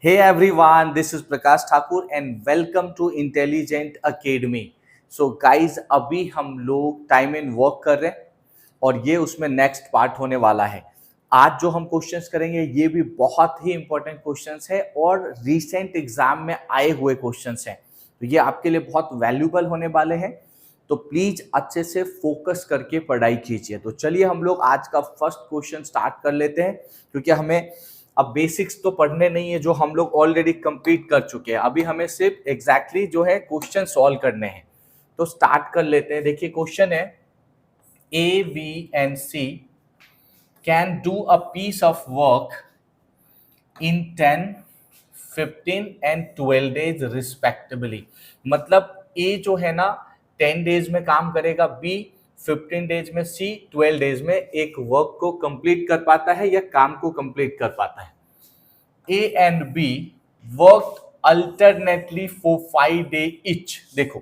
Hey everyone, this is Prakash Thakur and welcome to Intelligent Academy. So guys, अभी हम लोग time in work कर रहे हैं और ये उसमें नेक्स्ट पार्ट होने वाला है। आज जो हम क्वेश्चंस करेंगे ये भी बहुत ही इंपॉर्टेंट क्वेश्चंस है और रिसेंट एग्जाम में आए हुए क्वेश्चंस हैं, तो ये आपके लिए बहुत वैल्यूबल होने वाले हैं। तो प्लीज अच्छे से फोकस करके पढ़ाई कीजिए। तो चलिए हम लोग आज का फर्स्ट क्वेश्चन स्टार्ट कर लेते हैं, क्योंकि हमें अब बेसिक्स तो पढ़ने नहीं है जो हम लोग ऑलरेडी कंप्लीट कर चुके हैं। अभी हमें सिर्फ एग्जैक्टली जो है क्वेश्चन सॉल्व करने हैं। तो स्टार्ट कर लेते हैं। देखिए क्वेश्चन है, A B and C can do a piece of work in 10, 15 and 12 days respectively. मतलब ए जो है ना 10 डेज में काम करेगा, बी 15 डेज में, सी 12 डेज में एक वर्क को कंप्लीट कर पाता है या काम को कंप्लीट कर पाता है। A and be worked alternately for 5 days each। देखो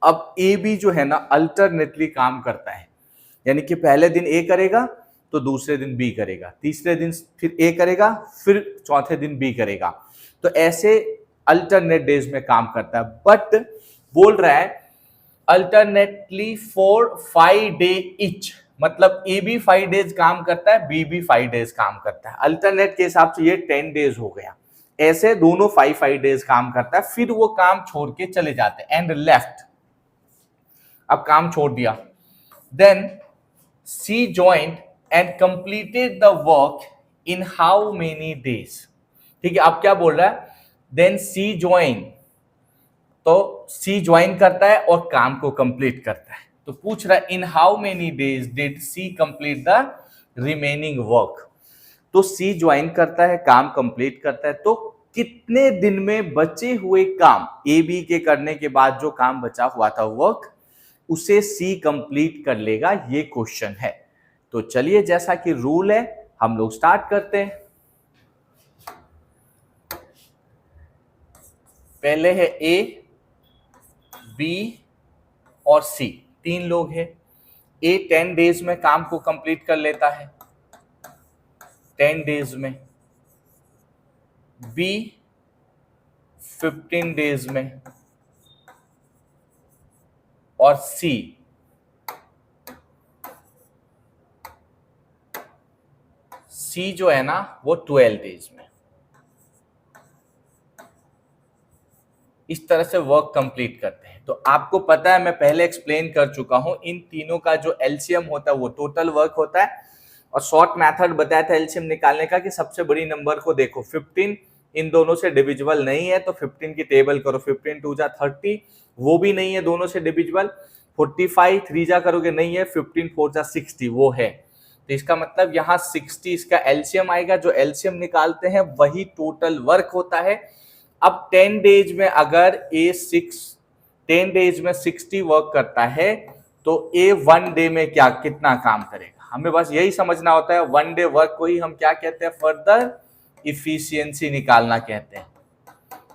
अब ए बी जो है ना अल्टरनेटली काम करता है, यानी कि पहले दिन ए करेगा तो दूसरे दिन बी करेगा, तीसरे दिन फिर ए करेगा, फिर चौथे दिन बी करेगा। तो ऐसे अल्टरनेट डेज में काम करता है। बट बोल रहा है अल्टरनेटली फॉर 5 days each, मतलब ए बी 5 days काम करता है, बी भी 5 days काम करता है। अल्टरनेट के हिसाब से ये 10 days हो गया। ऐसे दोनों 5 days काम करता है, फिर वो काम छोड़ के चले जाते हैं। एंड लेफ्ट, अब काम छोड़ दिया। Then C joined and completed the work in how many days. ठीक है, अब क्या बोल रहा है, देन सी ज्वाइन, तो सी ज्वाइन करता है और काम को कंप्लीट करता है। तो पूछ रहा है in how many days did C complete the remaining work. तो सी ज्वाइन करता है, काम कंप्लीट करता है, तो कितने दिन में बचे हुए काम ए बी के करने के बाद जो काम बचा हुआ था वर्क, उसे सी कंप्लीट कर लेगा, ये क्वेश्चन है। तो चलिए जैसा कि रूल है हम लोग स्टार्ट करते हैं। पहले है ए, बी और सी, तीन लोग हैं। ए 10 days में काम को कंप्लीट कर लेता है, 10 days में, बी 15 days में, और सी जो है ना वो 12 days में। इस तरह से वर्क कंप्लीट करते हैं। तो आपको पता है, मैं पहले एक्सप्लेन कर चुका हूं, इन तीनों का जो एलसीएम होता है वो टोटल वर्क होता है। और शॉर्ट मेथड बताया था एलसीएम निकालने का कि सबसे बड़ी नंबर को देखो, 15 इन दोनों से डिविजिबल नहीं है तो 15 की टेबल करो, 15 2 जा 30, वो भी नहीं है दोनों से डिविजिबल। 45 3 जा करोगे नहीं है, 15 4 जा 60 वो है। तो इसका मतलब यहाँ 60 इसका एलसीएम आएगा। जो एलसीएम निकालते हैं वही टोटल वर्क होता है। अब 10 days में अगर ए 10 days में 60 वर्क करता है तो ए 1 day में कितना काम करेगा, हमें बस यही समझना होता है। 1 day वर्क को ही हम क्या कहते हैं, फर्दर इफिशियंसी निकालना कहते हैं।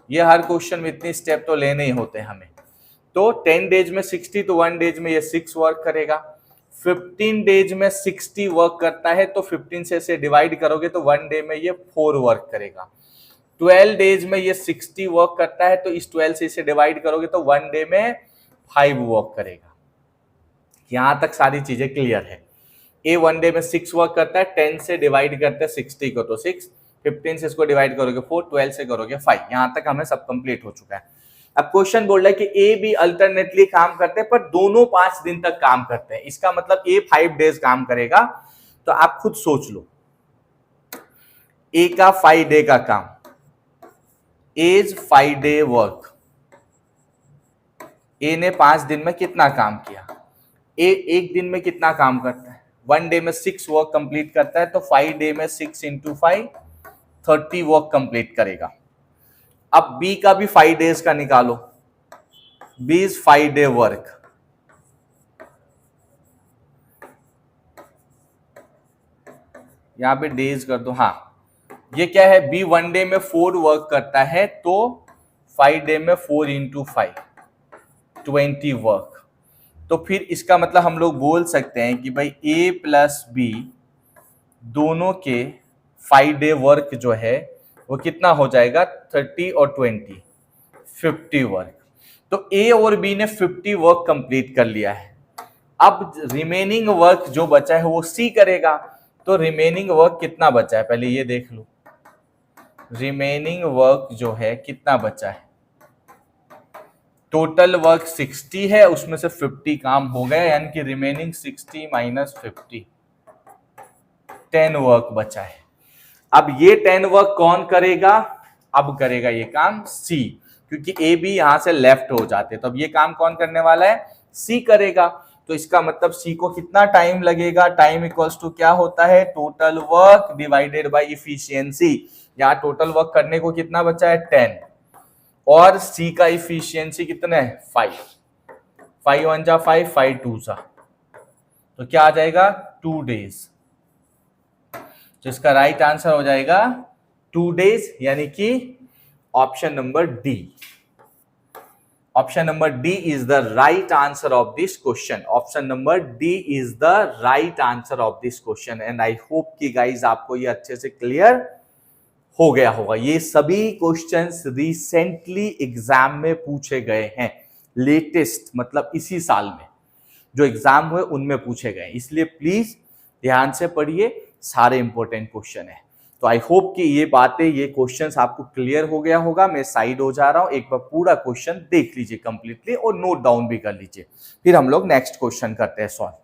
ये हर क्वेश्चन में इतनी स्टेप तो लेने ही होते हैं हमें। तो 10 days में 60, तो 1 days में ये 6 वर्क करेगा। 15 days में 60 वर्क करता है तो 15 से इसे डिवाइड करोगे तो 1 day में ये 4 वर्क करेगा। 12 days में ये 60 वर्क करता है तो इस 12 से इसे डिवाइड करोगे तो 1 day में 5 वर्क करेगा। यहां तक सारी चीजें क्लियर है। ए 1 day में 6 वर्क करता है, 10 से डिवाइड करते हैं 60 को तो 6, 15 से इसको डिवाइड करोगे 4, 12 से करोगे 5। यहां तक हमें सब कंप्लीट हो चुका है। अब क्वेश्चन बोल रहा है कि ए बी अल्टरनेटली काम करते हैं पर दोनों 5 दिन तक काम करते हैं। इसका मतलब ए 5 days काम करेगा। तो आप खुद सोच लो, ए का 5 day का काम, एज 5 day वर्क, ए ने 5 दिन में कितना काम किया, ए एक दिन में कितना काम करता है, 1 day में 6 वर्क कंप्लीट करता है तो 5 day में 6 into 5 30 वर्क कंप्लीट करेगा। अब बी का भी 5 days का निकालो, बी इज 5 day वर्क, यहां पे डेज कर दो। हाँ, ये क्या है, बी 1 day में 4 वर्क करता है तो 5 day में 4 into 5 20 वर्क। तो फिर इसका मतलब हम लोग बोल सकते हैं कि भाई ए प्लस बी दोनों के 5 day वर्क जो है वो कितना हो जाएगा 30 और 20 50 वर्क। तो ए और बी ने 50 वर्क कंप्लीट कर लिया है। अब रिमेनिंग वर्क जो बचा है वो सी करेगा। तो रिमेनिंग वर्क कितना बचा है पहले ये देख लो। रिमेनिंग वर्क जो है कितना बचा है, टोटल वर्क 60 है, उसमें से 50 काम हो गया, यानी कि रिमेनिंग 60 माइनस 50 10 वर्क बचा है। अब ये 10 वर्क कौन करेगा, अब करेगा ये काम सी, क्योंकि ए बी यहां से लेफ्ट हो जाते, तो अब ये काम कौन करने वाला है, सी करेगा। तो इसका मतलब सी को कितना टाइम लगेगा, टाइम इक्वल्स टू क्या होता है, total work divided by efficiency. यहाँ टोटल वर्क करने को कितना बचा है 10 और सी का इफिशियंसी कितना है 5, 5 1 जा 5, 5 2 जा, तो क्या आ जाएगा 2 डेज। तो इसका राइट आंसर हो जाएगा 2 डेज, यानी कि option number D. Option number D is the right answer of this question. Option number D is the right answer of this question. And I hope कि गाइज आपको ये अच्छे से क्लियर हो गया होगा। ये सभी क्वेश्चंस रिसेंटली एग्जाम में पूछे गए हैं, लेटेस्ट मतलब इसी साल में जो एग्जाम हुए उनमें पूछे गए, इसलिए प्लीज ध्यान से पढ़िए, सारे इंपॉर्टेंट क्वेश्चन है। तो आई होप कि ये बातें, ये क्वेश्चंस आपको क्लियर हो गया होगा। मैं साइड हो जा रहा हूं, एक बार पूरा क्वेश्चन देख लीजिए कंप्लीटली और नोट डाउन भी कर लीजिए, फिर हम लोग नेक्स्ट क्वेश्चन करते हैं सॉल्व।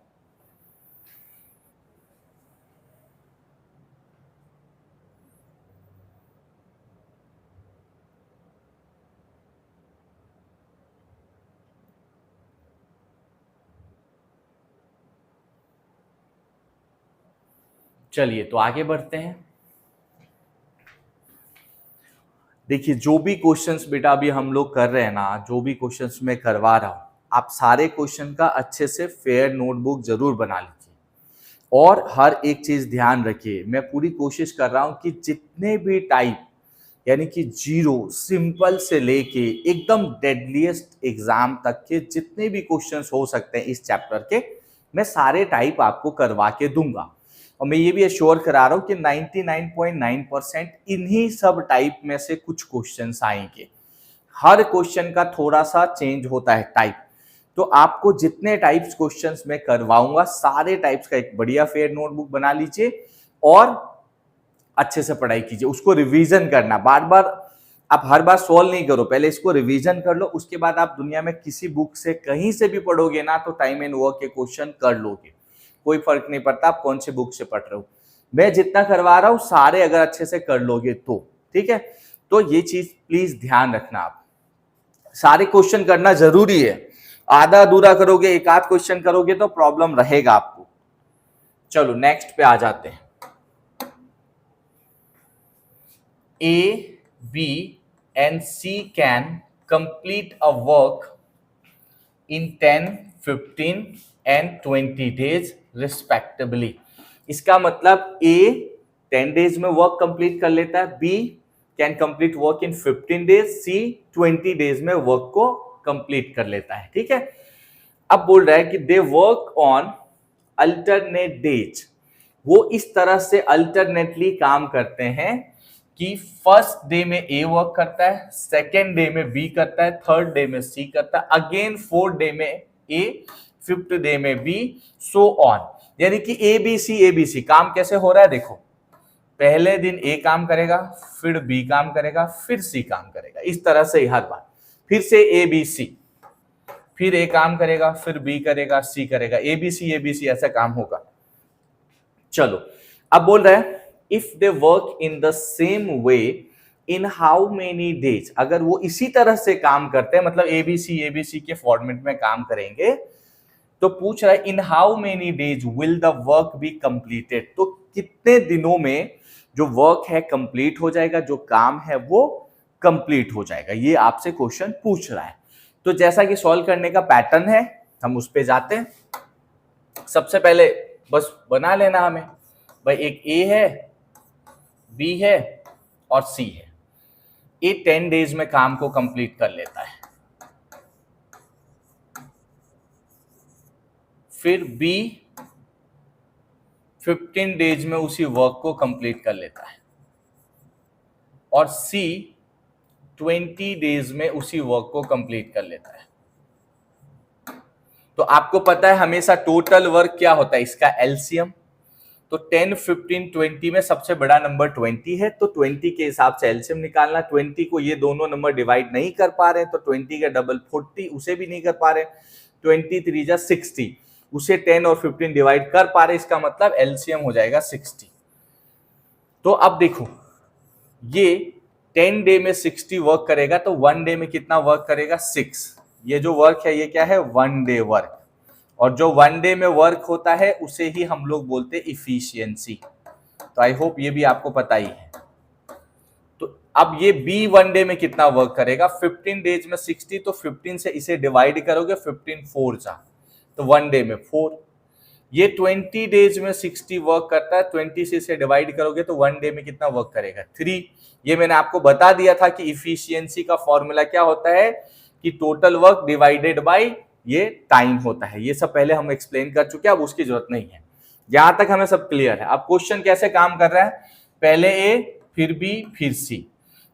चलिए तो आगे बढ़ते हैं। देखिए जो भी क्वेश्चंस बेटा अभी हम लोग कर रहे हैं ना, जो भी क्वेश्चंस मैं करवा रहा हूं, आप सारे क्वेश्चन का अच्छे से फेयर नोटबुक जरूर बना लीजिए और हर एक चीज ध्यान रखिए। मैं पूरी कोशिश कर रहा हूं कि जितने भी टाइप, यानी कि जीरो सिंपल से लेके एकदम डेडलीस्ट एग्जाम तक के जितने भी क्वेश्चंस हो सकते हैं इस चैप्टर के, मैं सारे टाइप आपको करवा के दूंगा। और मैं ये भी एश्योर करा रहा हूं कि 99.9% इन्हीं सब टाइप में से कुछ क्वेश्चंस आएंगे। हर क्वेश्चन का थोड़ा सा चेंज होता है टाइप, तो आपको जितने टाइप्स क्वेश्चंस मैं करवाऊंगा सारे टाइप्स का एक बढ़िया फेयर नोटबुक बना लीजिए और अच्छे से पढ़ाई कीजिए। उसको रिवीजन करना, बार बार आप हर बार सॉल्व नहीं करो, पहले इसको रिवीजन कर लो, उसके बाद आप दुनिया में किसी बुक से कहीं से भी पढ़ोगे ना तो टाइम एंड वर्क के क्वेश्चन कर लोगे, कोई फर्क नहीं पड़ता आप कौन सी बुक से पढ़ रहे हो। मैं जितना करवा रहा हूं सारे अगर अच्छे से कर लोगे तो ठीक है। तो ये चीज प्लीज ध्यान रखना, आप सारे क्वेश्चन करना जरूरी है, आधा अधूरा करोगे, एक आध क्वेश्चन करोगे तो प्रॉब्लम रहेगा आपको। चलो नेक्स्ट पे आ जाते हैं। A, B and C can complete a work in 10, 15 and 20 days respectively। इसका मतलब A 10 डेज में वर्क कंप्लीट कर लेता है, B can complete work in 15 days, C 20 days में वर्क को कंप्लीट कर लेता है। ठीक है, अब बोल रहा है कि they work on alternate days. वो इस तरह से अल्टरनेटली काम करते हैं कि फर्स्ट डे में ए वर्क करता है, सेकेंड डे में बी करता है, थर्ड डे में सी करता है, अगेन फोर्थ डे में ए, फिफ्थ डे में बी, सो ऑन। यानी कि ए बी सी काम कैसे हो रहा है, देखो पहले दिन ए काम करेगा, फिर बी काम करेगा, फिर सी काम करेगा, इस तरह से हर बार फिर से ए बी सी, फिर ए काम करेगा, फिर बी करेगा, सी करेगा, ए बी सी ऐसा काम होगा। चलो अब बोल रहा है if they work in the same way in how many days, अगर वो इसी तरह से काम करते हैं, मतलब एबीसी के फॉर्मेट में काम करेंगे, तो पूछ रहा है in how many days will the work be completed, तो कितने दिनों में जो वर्क है कंप्लीट हो जाएगा, जो काम है वो कंप्लीट हो जाएगा, ये आपसे क्वेश्चन पूछ रहा है। तो जैसा कि सॉल्व करने का पैटर्न है हम उस पे जाते हैं। सबसे पहले बस बना लेना हमें, भाई एक ए है, बी है और सी है। ए 10 डेज में काम को कंप्लीट कर लेता है, फिर बी 15 डेज में उसी वर्क को कंप्लीट कर लेता है, और सी 20 डेज में उसी वर्क को कंप्लीट कर लेता है। तो आपको पता है हमेशा टोटल वर्क क्या होता है, इसका एलसीएम। तो 10, 15, 20 में सबसे बड़ा नंबर 20 है, तो 20 के हिसाब से एलसीएम निकालना। 20 को ये दोनों नंबर डिवाइड नहीं कर पा रहे, तो 20 का डबल 40, उसे भी नहीं कर पा रहे। 23 जा 60, उसे 10 और 15 डिवाइड कर पा रहे, इसका मतलब एलसीएम हो जाएगा 60। तो अब देखो ये 10 डे में 60 वर्क करेगा, तो 1 डे में कितना वर्क करेगा, 6। ये जो वर्क है ये क्या है, 1 डे वर्क। और जो 1 डे में वर्क होता है उसे ही हम लोग बोलते हैं इफिशियंसी। तो आई होप ये भी आपको पता ही है। तो अब ये बी 1 डे में कितना वर्क करेगा, 15 डेज में 60, तो 15 से इसे डिवाइड करोगे, 15 4 जा, तो 1 डे में 4। ये 20 डेज में 60 वर्क करता है, 20 से इसे डिवाइड करोगे तो 1 डे में कितना वर्क करेगा, 3। ये मैंने आपको बता दिया था कि इफिशियंसी का फॉर्मूला क्या होता है, कि टोटल वर्क डिवाइडेड बाय ये टाइम होता है। ये सब पहले हम एक्सप्लेन कर चुके हैं, अब उसकी जरूरत नहीं है। यहां तक हमें सब क्लियर है। अब क्वेश्चन कैसे काम कर रहा है, पहले ए फिर बी फिर सी,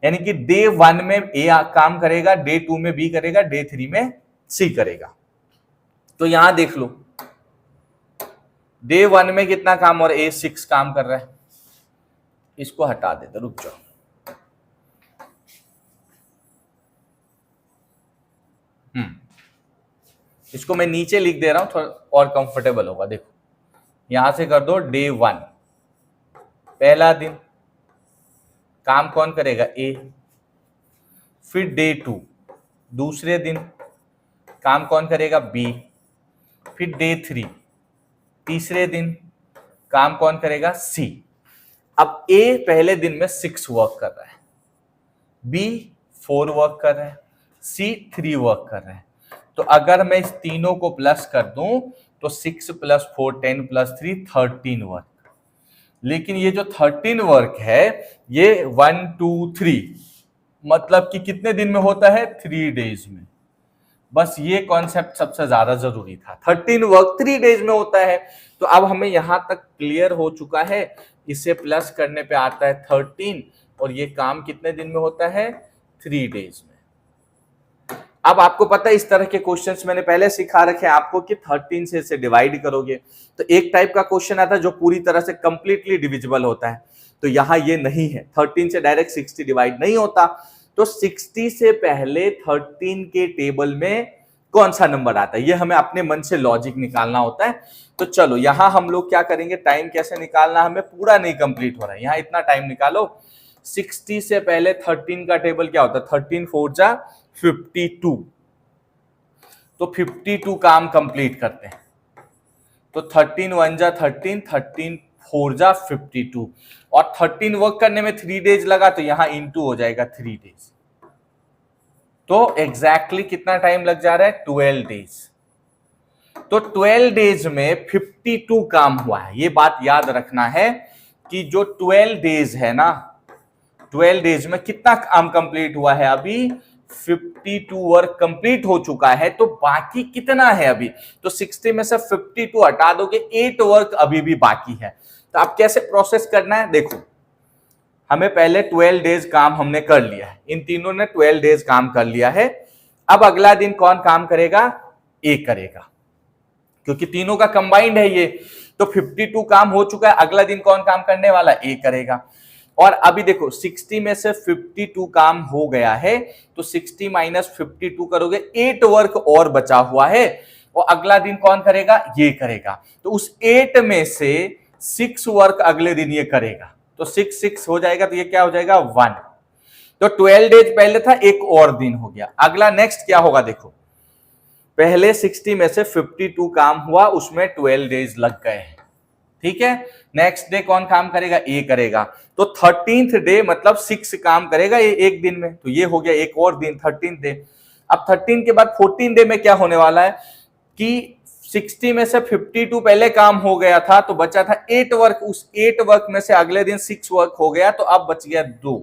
यानी कि डे 1 में ए काम करेगा, डे 2 में बी करेगा, डे 3 में सी करेगा। तो यहां देख लो डे 1 में कितना काम और ए 6 काम कर रहा है। इसको हटा देते, रुक जाओ। इसको मैं नीचे लिख दे रहा हूं, थोड़ा और कंफर्टेबल होगा। देखो यहां से कर दो डे 1, पहला दिन काम कौन करेगा, ए। फिर डे 2, दूसरे दिन काम कौन करेगा, बी। फिर डे 3, तीसरे दिन काम कौन करेगा, सी। अब ए पहले दिन में 6 वर्क कर रहा है, बी 4 वर्क कर रहा है, सी 3 वर्क कर रहा है। तो अगर मैं इस तीनों को प्लस कर दूं तो 6 + 4 10 + 3 13 वर्क। लेकिन ये जो 13 वर्क है ये 1 2 3 मतलब कि कितने दिन में होता है, 3 डेज में। बस ये कॉन्सेप्ट सबसे ज्यादा जरूरी था, 13 वर्क 3 डेज में होता है। तो अब हमें यहां तक क्लियर हो चुका है, इसे प्लस करने पे आता है 13, और ये काम कितने दिन में होता है, 3 डेज में। अब आपको पता है इस तरह के क्वेश्चंस मैंने पहले सिखा रखे हैं आपको कि 13 से इसे डिवाइड करोगे तो एक टाइप का क्वेश्चन आता है जो पूरी तरह से कंप्लीटली डिविजिबल होता है। तो यहां ये नहीं है, 13 से डायरेक्ट 60 डिवाइड नहीं होता। तो 60 से पहले 13 के टेबल में कौन सा नंबर आता है, ये हमें अपने मन से लॉजिक निकालना होता है। तो चलो यहां हम लोग क्या करेंगे, टाइम कैसे निकालना, हमें पूरा नहीं कंप्लीट हो रहा है, यहां इतना टाइम निकालो। 60 से पहले 13 का टेबल क्या होता है, 13 4 जा 52, तो 52 काम कंप्लीट करते हैं। तो 13 1 जा 13, 13 4 जा 52, और 13 वर्क करने में 3 डेज लगा, तो यहां इंटू हो जाएगा 3 डेज। तो एग्जैक्टली कितना टाइम लग जा रहा है, 12 डेज। तो 12 डेज में 52 काम हुआ है। ये बात याद रखना है कि जो 12 डेज है ना, 12 डेज में कितना काम कंप्लीट हुआ है, अभी 52 वर्क कंप्लीट हो चुका है। तो बाकी कितना है अभी, तो 60 में से 52 हटा दोगे, 8 वर्क अभी भी बाकी है। तो आप कैसे प्रोसेस करना है, देखो हमें पहले 12 डेज काम हमने कर लिया है, इन तीनों ने 12 डेज काम कर लिया है। अब अगला दिन कौन काम करेगा, ए करेगा, क्योंकि तीनों का कंबाइंड है ये। तो 52 काम हो चुका है, अगला दिन कौन काम करने वाला, ए करेगा। और अभी देखो 60 में से 52 काम हो गया है, तो 60 - 52 करोगे, 8 वर्क और बचा हुआ है, और अगला दिन कौन करेगा, ये करेगा। तो उस 8 में से 6 वर्क अगले दिन ये करेगा, तो 6 6 हो जाएगा, तो ये क्या हो जाएगा, 1। तो 12 डेज पहले था, एक और दिन हो गया। अगला नेक्स्ट क्या होगा, देखो पहले 60 में से 52 काम हुआ, उसमें 12 डेज लग गए हैं, ठीक है। नेक्स्ट डे कौन काम करेगा, ए करेगा। तो 13th डे मतलब 6 काम करेगा ये एक दिन में, तो ये हो गया एक और दिन, 13th डे। अब 13 के बाद 14 डे में क्या होने वाला है कि 60 में से 52 पहले काम हो गया था, तो बचा था 8 वर्क, उस 8 वर्क में से अगले दिन 6 वर्क हो गया, तो अब बच गया 2।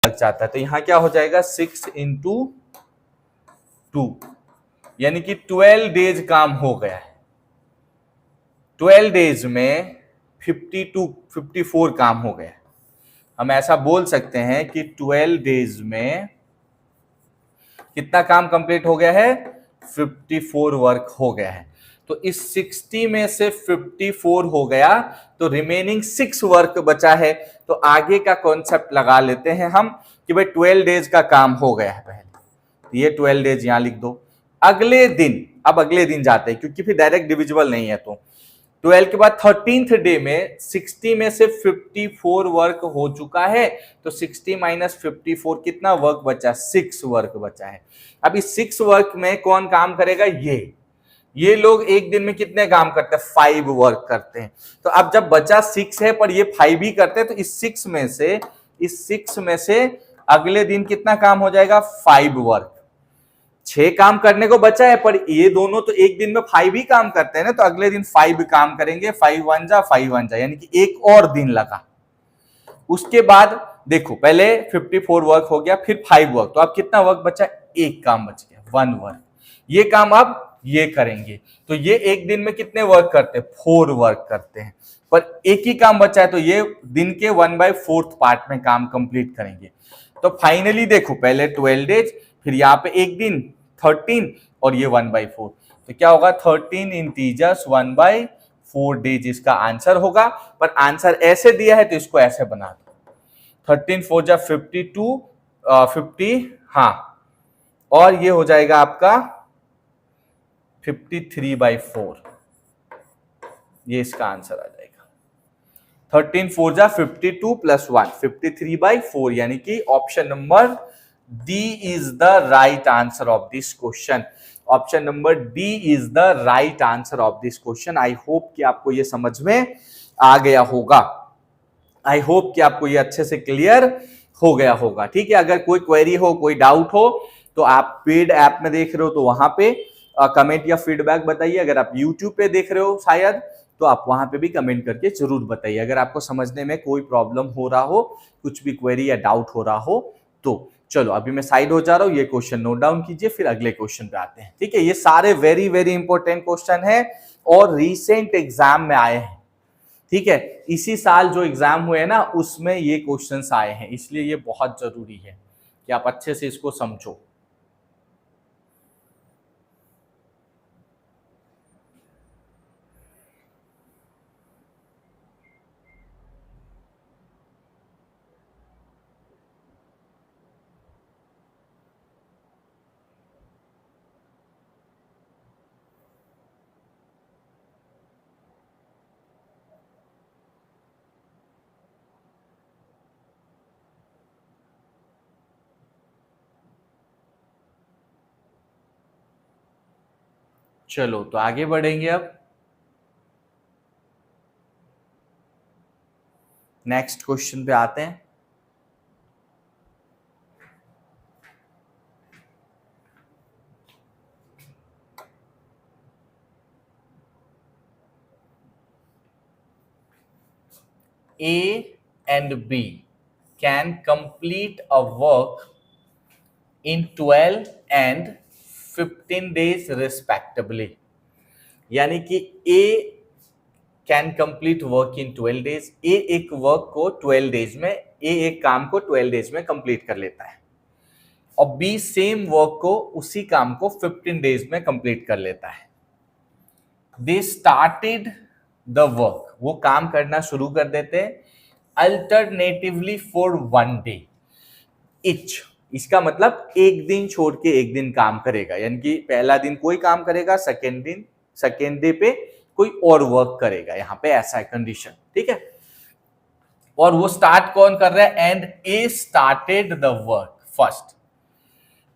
लग जाता है। तो यहां क्या हो जाएगा 6 इंटू 2, यानी कि 12 डेज काम हो गया है। 12 डेज में 54 काम हो गया है। हम ऐसा बोल सकते हैं कि 12 डेज में कितना काम कंप्लीट हो गया है, 54 वर्क हो गया है। तो इस 60 में से 54 हो गया, तो रिमेनिंग 6 वर्क बचा है। तो आगे का कॉन्सेप्ट लगा लेते हैं हम कि भाई 12 डेज का काम हो गया है पहले, तो ये 12 डेज यहां लिख दो। अगले दिन, अब अगले दिन जाते हैं क्योंकि फिर डायरेक्ट डिविजिबल नहीं है, तो 12 के बाद 13th डे में 60 में से 54 वर्क हो चुका है, तो 60 माइनस 54 कितना वर्क बचा, 6 वर्क बचा है। अब इस 6 वर्क में कौन काम करेगा, ये लोग एक दिन में कितने काम करते हैं, 5 वर्क करते हैं। तो अब जब बचा 6 है पर ये 5 ही करते हैं, तो इस 6 में से अगले दिन कितना काम हो जाएगा, 5 वर्क। 6 काम करने को बचा है, पर ये दोनों तो एक दिन में 5 ही काम करते हैं ना, तो अगले दिन 5 काम करेंगे। 5 1 जा 5 1 जा, यानी कि एक और दिन लगा। उसके बाद देखो पहले 54 वर्क हो गया, फिर 5 वर्क, तो अब कितना वर्क बचा, एक काम बच गया, 1 वर्क। ये काम अब ये करेंगे, तो ये एक दिन में कितने वर्क करते हैं, 4 वर्क करते हैं, पर एक ही काम बचा है, तो ये दिन के 1/4 पार्ट में काम कंप्लीट करेंगे। तो फाइनली देखो पहले 12 डेज, फिर यहाँ पे एक दिन 13 और ये 1/4, तो क्या होगा 13 इंटीजर्स 1/4 डेज इसका आंसर होगा। पर आंसर ऐसे दिया है तो इसको ऐसे बना दो, 13 4 जा 52 50, हाँ, और ये हो जाएगा आपका 53/4, ये इसका आंसर आ जाएगा। 13 4 जा 52 प्लस 1 53/4, यानी कि option number D is the right answer of this question. Option number D is the right answer of this question. I hope कि आपको ये समझ में आ गया होगा, आई होप कि आपको ये अच्छे से क्लियर हो गया होगा। ठीक है, अगर कोई क्वेरी हो, कोई डाउट हो, तो आप पेड ऐप में देख रहे हो तो वहां पे कमेंट या फीडबैक बताइए। अगर आप यूट्यूब पे देख रहे हो शायद, तो आप वहां पे भी कमेंट करके जरूर बताइए अगर आपको समझने में कोई प्रॉब्लम हो रहा हो, कुछ भी क्वेरी या डाउट हो रहा हो तो। चलो अभी मैं साइड हो जा रहा हूं, ये क्वेश्चन नोट डाउन कीजिए, फिर अगले क्वेश्चन पे आते हैं। ठीक है, ये सारे वेरी वेरी इंपॉर्टेंट क्वेश्चन है और रिसेंट एग्जाम में आए हैं। ठीक है, इसी साल जो एग्जाम हुए हैं ना, उसमें ये क्वेश्चंस आए हैं, इसलिए ये बहुत जरूरी है कि आप अच्छे से इसको समझो। चलो तो आगे बढ़ेंगे, अब नेक्स्ट क्वेश्चन पे आते हैं। A and B can complete a work in 12 and 15 days respectively. यानी कि A can complete work in 12 days, A एक वर्क को 12 डेज में, ए एक काम को 12 डेज में कंप्लीट कर लेता है, और बी सेम वर्क को, उसी काम को 15 डेज में कंप्लीट कर लेता है। दे स्टार्टेड द वर्क, वो काम करना शुरू कर देते हैं, अल्टरनेटिवली फॉर 1 डे इच। इसका मतलब एक दिन छोड़ के एक दिन काम करेगा, यानी कि पहला दिन कोई काम करेगा, सेकेंड डे पे कोई और वर्क करेगा, यहां पे ऐसा है कंडीशन। ठीक है, और वो स्टार्ट कौन कर रहा है, and A started the work first,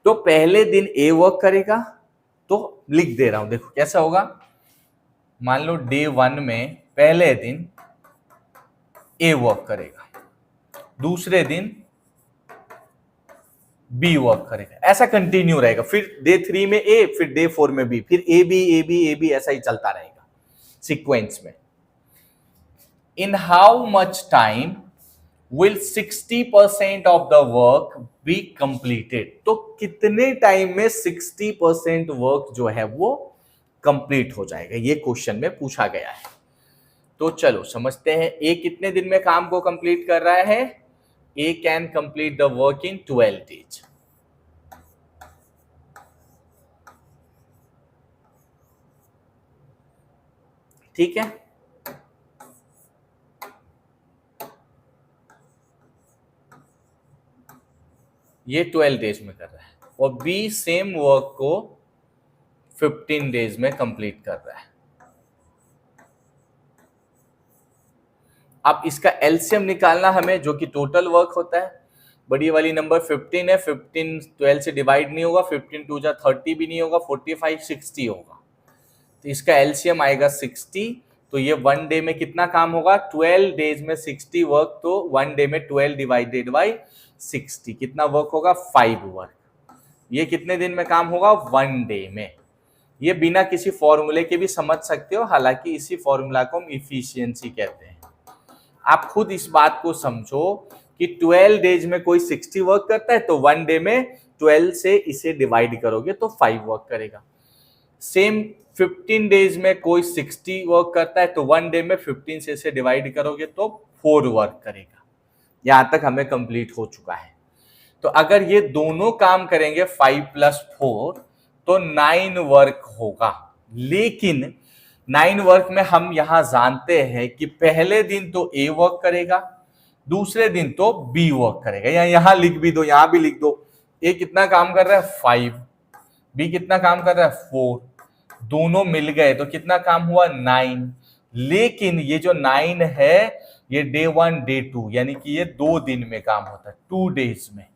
तो पहले दिन ए वर्क करेगा। तो लिख दे रहा हूं, देखो कैसा होगा, मान लो डे 1 में पहले दिन ए वर्क करेगा, दूसरे दिन बी वर्क करेगा, ऐसा कंटिन्यू रहेगा। फिर डे 3 में ए, फिर डे 4 में बी, फिर ए बी, ऐसा ही चलता रहेगा सीक्वेंस में। In how much time will 60% of the work be completed. तो कितने टाइम में 60% वर्क जो है वो कंप्लीट हो जाएगा, ये क्वेश्चन में पूछा गया है। तो चलो समझते हैं, ए कितने दिन में काम को कंप्लीट कर रहा है? A can complete the work in 12 days. ठीक है, ये 12 डेज में कर रहा है, और बी सेम वर्क को 15 डेज में कंप्लीट कर रहा है। अब इसका एलसीएम निकालना हमें, जो कि टोटल वर्क होता है। बड़ी वाली नंबर 15 है, 15 12 से डिवाइड नहीं होगा, 15 2 जा 30 भी नहीं होगा, 45 60 होगा। तो इसका एलसीएम आएगा 60। तो ये 1 डे में कितना काम होगा? 12 डेज में 60 वर्क, तो 1 डे में 12 डिवाइडेड बाई 60 कितना वर्क होगा? 5 वर्क। ये कितने दिन में काम होगा? 1 डे में। ये बिना किसी फॉर्मूले के भी समझ सकते हो, हालांकि इसी फॉर्मूला को हम इफिशियंसी कहते हैं। आप खुद इस बात को समझो कि 12 डेज में कोई 60 वर्क करता है, तो 1 डे में 12 से इसे डिवाइड करोगे तो 5 वर्क करेगा। सेम 15 डेज में कोई 60 वर्क करता है, तो 1 डे में 15 से इसे डिवाइड करोगे तो 4 वर्क करेगा। यहां तक हमें कंप्लीट हो चुका है। तो अगर ये दोनों काम करेंगे 5 + 4 तो 9 वर्क होगा। लेकिन 9 वर्क में हम यहां जानते हैं कि पहले दिन तो ए वर्क करेगा, दूसरे दिन तो बी वर्क करेगा। या यहां लिख भी दो, यहां भी लिख दो। ए कितना काम कर रहा है? 5। बी कितना काम कर रहा है? 4। दोनों मिल गए तो कितना काम हुआ? 9। लेकिन ये जो 9 है, ये डे 1 डे 2 यानी कि ये 2 दिन में काम होता है, 2 डेज में।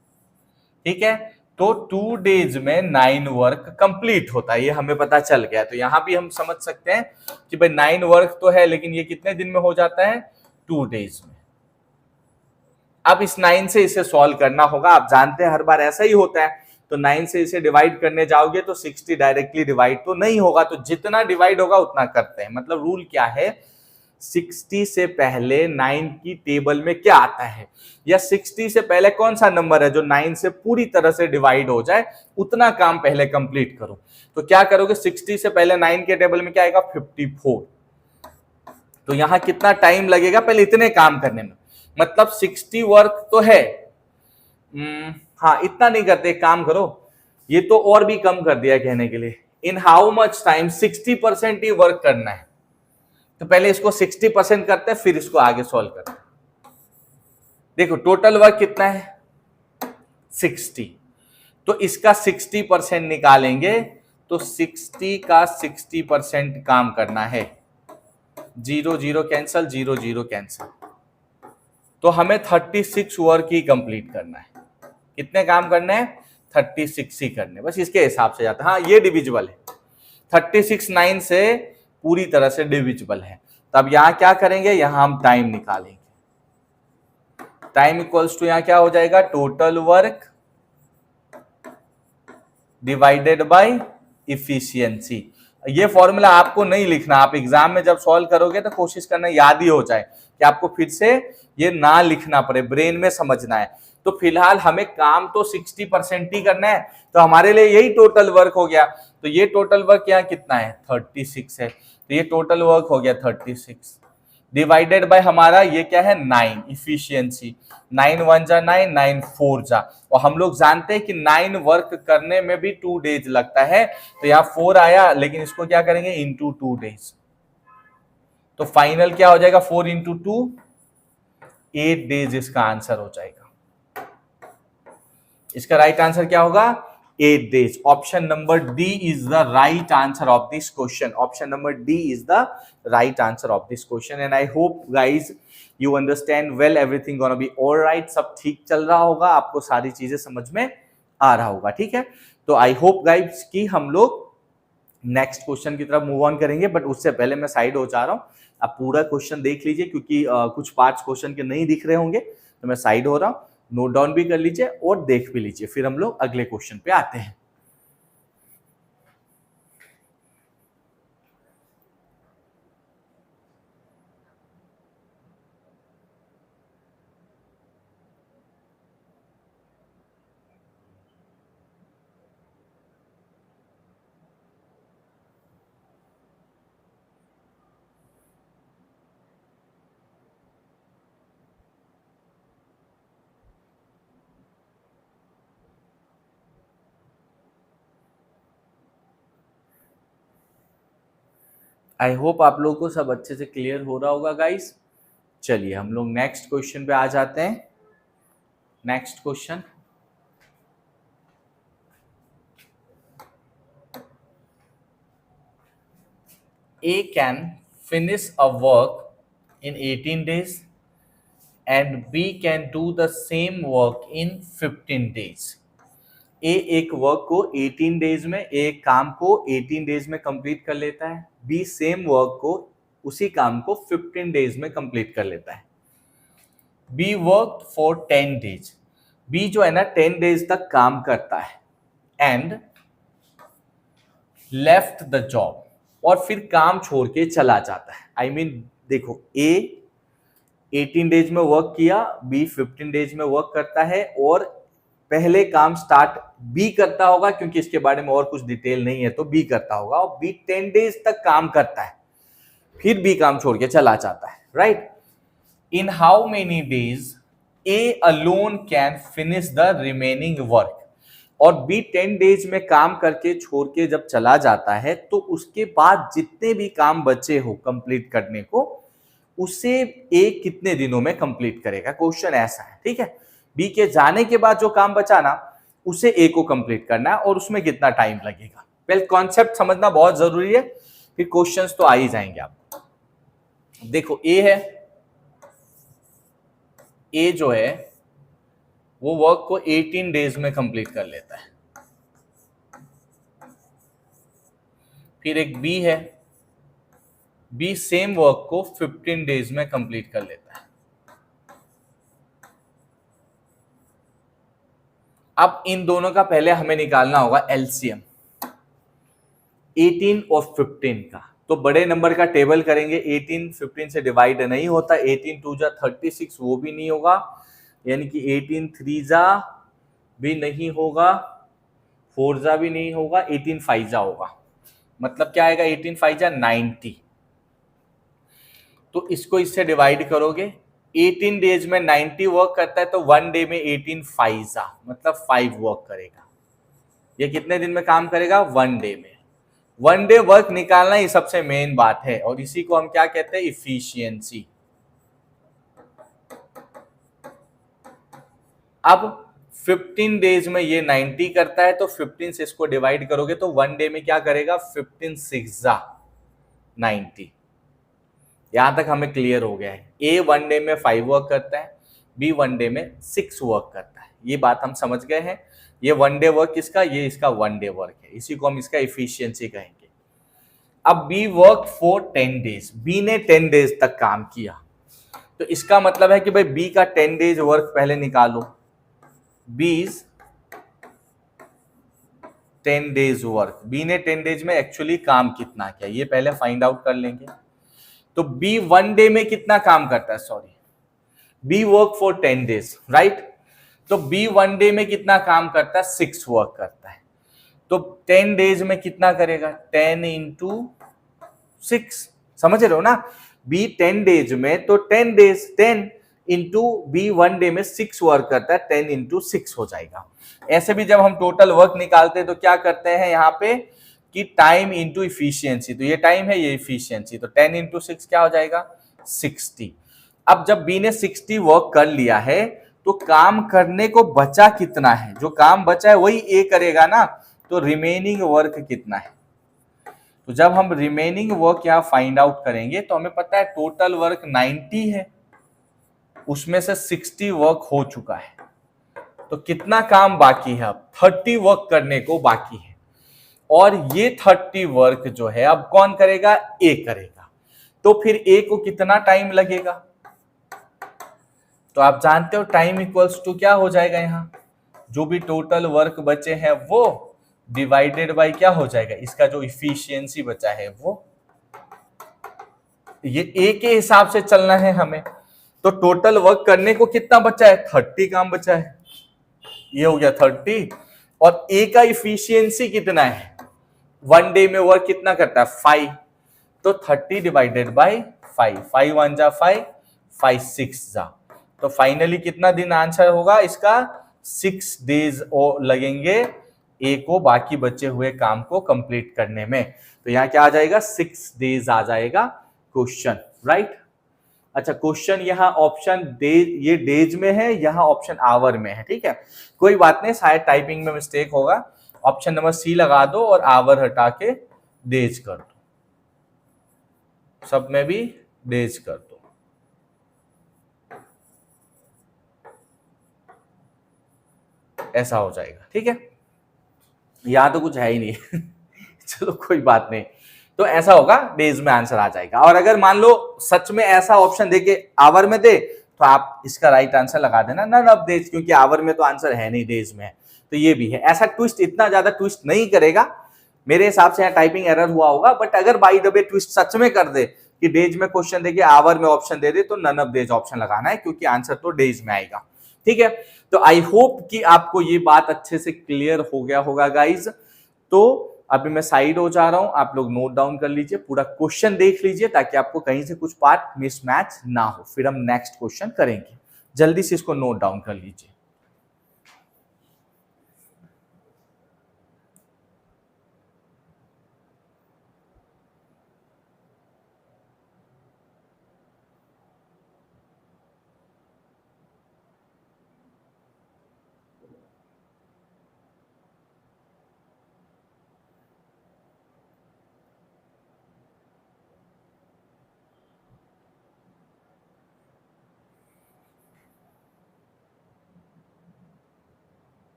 ठीक है, तो 2 डेज में 9 वर्क कंप्लीट होता है, ये हमें पता चल गया। तो यहां भी हम समझ सकते हैं कि भाई 9 वर्क तो है, लेकिन ये कितने दिन में हो जाता है? 2 डेज में। अब इस 9 से इसे सॉल्व करना होगा। आप जानते हैं हर बार ऐसा ही होता है। तो 9 से इसे डिवाइड करने जाओगे तो 60 डायरेक्टली डिवाइड तो नहीं होगा, तो जितना डिवाइड होगा उतना करते हैं। मतलब रूल क्या है? 60 से पहले 9 की टेबल में क्या आता है, या 60 से पहले कौन सा नंबर है जो 9 से पूरी तरह से डिवाइड हो जाए, उतना काम पहले कंप्लीट करो। तो क्या करोगे? 60 से पहले 9 के टेबल में क्या आएगा? 54। तो यहां कितना टाइम लगेगा पहले इतने काम करने में? मतलब 60 वर्क तो है। हाँ, इतना नहीं करते, एक काम करो, ये तो और भी कम कर दिया कहने के लिए। In how much time? 60% he work करना है, तो पहले इसको 60% करते हैं, फिर इसको आगे सॉल्व करते हैं। देखो टोटल वर्क कितना है? 60। तो इसका 60% निकालेंगे, तो 60 का 60% काम करना है। 0 0 कैंसल, 0 0 कैंसल। तो हमें 36 वर्क ही कंप्लीट करना है। कितने काम करने हैं? 36 ही करने, बस इसके हिसाब से जाता है। हाँ, ये डिविजिबल है, 36 9 से पूरी तरह से डिविजिबल है। तब यहां क्या करेंगे? यहां हम टाइम निकालेंगे। टाइम इक्वल्स टू यहां क्या हो जाएगा? Total work divided by efficiency. ये फॉर्मूला आपको नहीं लिखना, आप एग्जाम में जब सॉल्व करोगे तो कोशिश करना याद ही हो जाए, कि आपको फिर से ये ना लिखना पड़े, ब्रेन में समझना है। तो फिलहाल हमें काम तो 60% ही करना है, तो हमारे लिए यही टोटल वर्क हो गया। तो ये टोटल वर्क यहाँ कितना है? 36 है। तो ये टोटल वर्क हो गया 36 डिवाइडेड बाय हमारा ये क्या है? 9 इफिशियंसी। 9 1 जा 9, 9 4 जा। और हम लोग जानते हैं कि 9 वर्क करने में भी 2 डेज लगता है, तो यहाँ 4 आया, लेकिन इसको क्या करेंगे? Into 2 days. तो फाइनल क्या हो जाएगा? 4 इंटू 2 8 डेज इसका आंसर हो जाएगा। इसका राइट आंसर क्या होगा? 8 days. Option number D is the right answer of this question. Option number D is the right answer of this question. And I hope guys you understand well, everything gonna be alright. सब ठीक चल रहा होगा, आपको सारी चीजें समझ में आ रहा होगा। ठीक है, तो आई होप गाइज कि हम लोग नेक्स्ट क्वेश्चन की तरफ मूव ऑन करेंगे, बट उससे पहले मैं साइड हो जा रहा हूं। आप पूरा क्वेश्चन देख लीजिए, क्योंकि कुछ पार्ट्स क्वेश्चन के नहीं दिख रहे होंगे, तो मैं साइड हो रहा हूं। नोट डाउन भी कर लीजिए और देख भी लीजिए, फिर हम लोग अगले क्वेश्चन पे आते हैं। आई होप आप लोगों को सब अच्छे से क्लियर हो रहा होगा गाइस। चलिए हम लोग नेक्स्ट क्वेश्चन पे आ जाते हैं। Next question, A can finish a work in 18 days and B can do the same work in 15 days. ए एक वर्क को 18 डेज में, एक काम को 18 डेज में कंप्लीट कर लेता है, बी सेम वर्क को, उसी काम को 15 डेज में कंप्लीट कर लेता है। B work for 10 days, B जो है ना 10 डेज तक काम करता है एंड लेफ्ट द जॉब, और फिर काम छोड़ के चला जाता है। आई मीन देखो, ए 18 डेज में वर्क किया, बी 15 डेज में वर्क करता है, और पहले काम स्टार्ट बी करता होगा क्योंकि इसके बारे में और कुछ डिटेल नहीं है, तो बी करता होगा, और बी 10 डेज तक काम करता है, फिर बी काम छोड़ के चला जाता है, right. In how many days A alone can finish the remaining work, और बी 10 डेज में काम करके छोड़ के जब चला जाता है तो उसके बाद जितने भी काम बचे हो कंप्लीट करने को, उसे ए कितने दिनों में कंप्लीट करेगा, क्वेश्चन ऐसा है, ठीक है। बी के जाने के बाद जो काम बचा ना, उसे ए को कंप्लीट करना है, और उसमें कितना टाइम लगेगा। पहले कॉन्सेप्ट समझना बहुत जरूरी है, फिर क्वेश्चंस तो आ ही जाएंगे आपको। देखो ए है, ए जो है वो वर्क को 18 डेज में कंप्लीट कर लेता है। फिर एक बी है, बी सेम वर्क को 15 डेज में कंप्लीट कर लेता है। अब इन दोनों का पहले हमें निकालना होगा एलसीएम 18 और 15 का। तो बड़े नंबर का टेबल करेंगे, 18 15 से डिवाइड नहीं होता, 18 2 जा 36 वो भी नहीं होगा, यानी कि 18 3 जा भी नहीं होगा, 4 जा भी नहीं होगा, 18 5 जा होगा। मतलब क्या आएगा, 18 5 जा 90। तो इसको इससे डिवाइड करोगे, 18 डेज में 90 वर्क करता है, तो 1 डे में 18 5 जा मतलब 5 वर्क करेगा। ये कितने दिन में काम करेगा, 1 डे में। 1 डे वर्क निकालना ही सबसे मेन बात है, और इसी को हम क्या कहते हैं, इफिशियंसी। अब 15 डेज में ये 90 करता है, तो 15 से इसको डिवाइड करोगे तो 1 डे में क्या करेगा, 15 6 जा 90। यहां तक हमें क्लियर हो गया है। ए 1 डे में 5 वर्क करता है, बी 1 डे में 6 वर्क करता है, ये बात हम समझ गए हैं। ये 1 डे वर्क इसका, ये इसका 1 डे वर्क है, इसी को हम इसका इफिशियंसी कहेंगे। अब B work for 10 days, B ने 10 डेज तक काम किया, तो इसका मतलब है कि भाई बी का 10 डेज वर्क पहले निकालो। बीज 10 डेज वर्क, बी ने 10 डेज में एक्चुअली काम कितना किया ये पहले फाइंड आउट कर लेंगे। तो बी 1 डे में कितना काम करता है, sorry, B work for 10 days, right. तो बी 1 डे में कितना काम करता है, 6 वर्क करता है। तो 10 डेज में कितना करेगा, 10 इंटू 6, समझ रहे हो ना। बी 10 डेज में, तो 10 डेज 10 इंटू बी 1 डे में 6 वर्क करता है, 10 इंटू 6 हो जाएगा। ऐसे भी जब हम टोटल वर्क निकालते हैं तो क्या करते हैं यहाँ पे कि टाइम इंटू इफिशियंसी, तो ये टाइम है, ये इफिशियंसी, तो 10 इंटू 6 क्या हो जाएगा, 60। अब जब बी ने 60 वर्क कर लिया है, तो काम करने को बचा कितना है, जो काम बचा है वही ए करेगा ना, तो रिमेनिंग वर्क कितना है। तो जब हम रिमेनिंग वर्क यहाँ फाइंड आउट करेंगे तो हमें पता है टोटल वर्क 90 है, उसमें से 60 वर्क हो चुका है, तो कितना काम बाकी है, अब 30 वर्क करने को बाकी है। और ये 30 वर्क जो है अब कौन करेगा, ए करेगा। तो फिर ए को कितना टाइम लगेगा, तो आप जानते हो टाइम इक्वल्स टू क्या हो जाएगा, यहां जो भी टोटल वर्क बचे हैं वो डिवाइडेड बाय क्या हो जाएगा, इसका जो इफिशियंसी बचा है वो। ये ए के हिसाब से चलना है हमें। तो टोटल वर्क करने को कितना बचा है, 30 काम बचा है, ये हो गया 30। और ए का इफिशियंसी कितना है, 1 डे में वर्क कितना करता है, 5, तो 30 डिवाइडेड बाय 5, 5 1 जा 5, 5 6 जा, तो फाइनली कितना दिन आंसर होगा इसका, 6 डेज लगेंगे ए को बाकी बचे हुए काम को कंप्लीट करने में। तो यहाँ क्या आ जाएगा, 6 डेज आ जाएगा क्वेश्चन, राइट। अच्छा, क्वेश्चन यहाँ ऑप्शन डे, ये डेज में है, यहाँ ऑप्शन आवर में है, ठीक है। कोई बात नहीं, शायद टाइपिंग में मिस्टेक होगा। ऑप्शन नंबर सी लगा दो और आवर हटा के डेज कर दो, सब में भी डेज कर दो। ऐसा हो जाएगा, ठीक है। यहां तो कुछ है ही नहीं चलो कोई बात नहीं। तो ऐसा होगा, डेज में आंसर आ जाएगा। और अगर मान लो सच में ऐसा ऑप्शन देके आवर में दे, तो आप इसका राइट आंसर लगा देना नन ऑफ डेज, क्योंकि आवर में तो आंसर है नहीं, डेज में है। तो ये भी है। ऐसा ट्विस्ट इतना ज्यादा ट्विस्ट नहीं करेगा मेरे हिसाब से, यहाँ टाइपिंग एरर हुआ होगा। बट अगर बाय द वे ट्विस्ट सच में कर दे कि डेज में क्वेश्चन देके आवर में ऑप्शन दे दे, तो नन ऑफ डेज ऑप्शन लगाना है, क्योंकि आंसर तो डेज में आएगा, ठीक है। तो आई होप कि आपको ये बात अच्छे से क्लियर हो गया होगा गाइज। तो अभी मैं साइड हो जा रहा हूं, आप लोग नोट डाउन कर लीजिए, पूरा क्वेश्चन देख लीजिए, ताकि आपको कहीं से कुछ पार्ट मिसमैच ना हो। फिर हम नेक्स्ट क्वेश्चन करेंगे। जल्दी से इसको नोट डाउन कर लीजिए।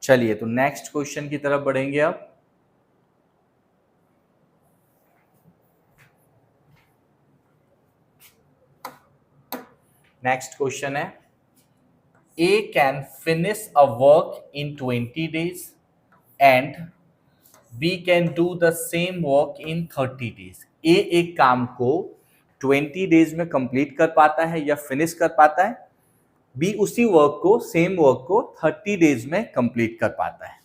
चलिए, तो नेक्स्ट क्वेश्चन की तरफ बढ़ेंगे अब। नेक्स्ट क्वेश्चन है, A can finish a work in 20 days and B can do the same work in 30 days. A एक काम को 20 डेज में कंप्लीट कर पाता है या फिनिश कर पाता है, B उसी वर्क को, सेम वर्क को 30 डेज में कंप्लीट कर पाता है।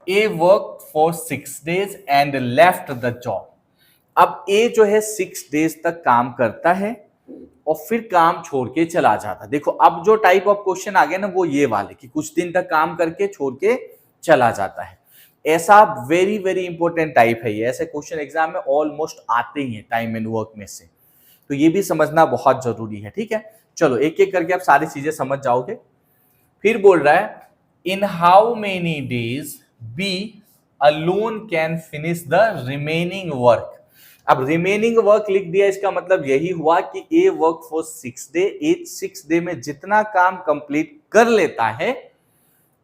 A worked for 6 days and left the job. अब A जो है 6 डेज तक काम करता है और फिर काम छोड़ के चला जाता। देखो, अब जो टाइप ऑफ क्वेश्चन आ गया ना, वो ये वाले कि कुछ दिन तक काम करके छोड़ के चला जाता है। ऐसा वेरी वेरी इंपॉर्टेंट टाइप है ये। ऐसे क्वेश्चन एग्जाम में ऑलमोस्ट आते ही हैं टाइम एंड वर्क में से, तो ये भी समझना बहुत जरूरी है, ठीक है। चलो, एक एक करके आप सारी चीजें समझ जाओगे। फिर बोल रहा है, in how many days B alone can finish the remaining work. अब रिमेनिंग वर्क लिख दिया, इसका मतलब यही हुआ कि A work for 6 day, A 6 day में जितना काम कंप्लीट कर लेता है,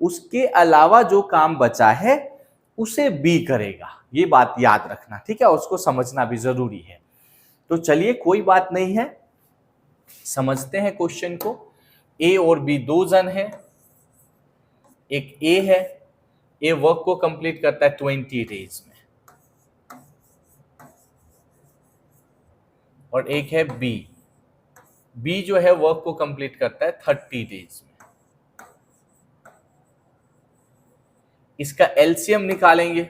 उसके अलावा जो काम बचा है उसे बी करेगा। ये बात याद रखना, ठीक है, उसको समझना भी जरूरी है। तो चलिए, कोई बात नहीं है, समझते हैं क्वेश्चन को। ए और बी दो जन है, एक ए है, ए वर्क को कंप्लीट करता है 20 डेज में, और एक है बी, बी जो है वर्क को कंप्लीट करता है 30 डेज में। इसका एलसीएम निकालेंगे,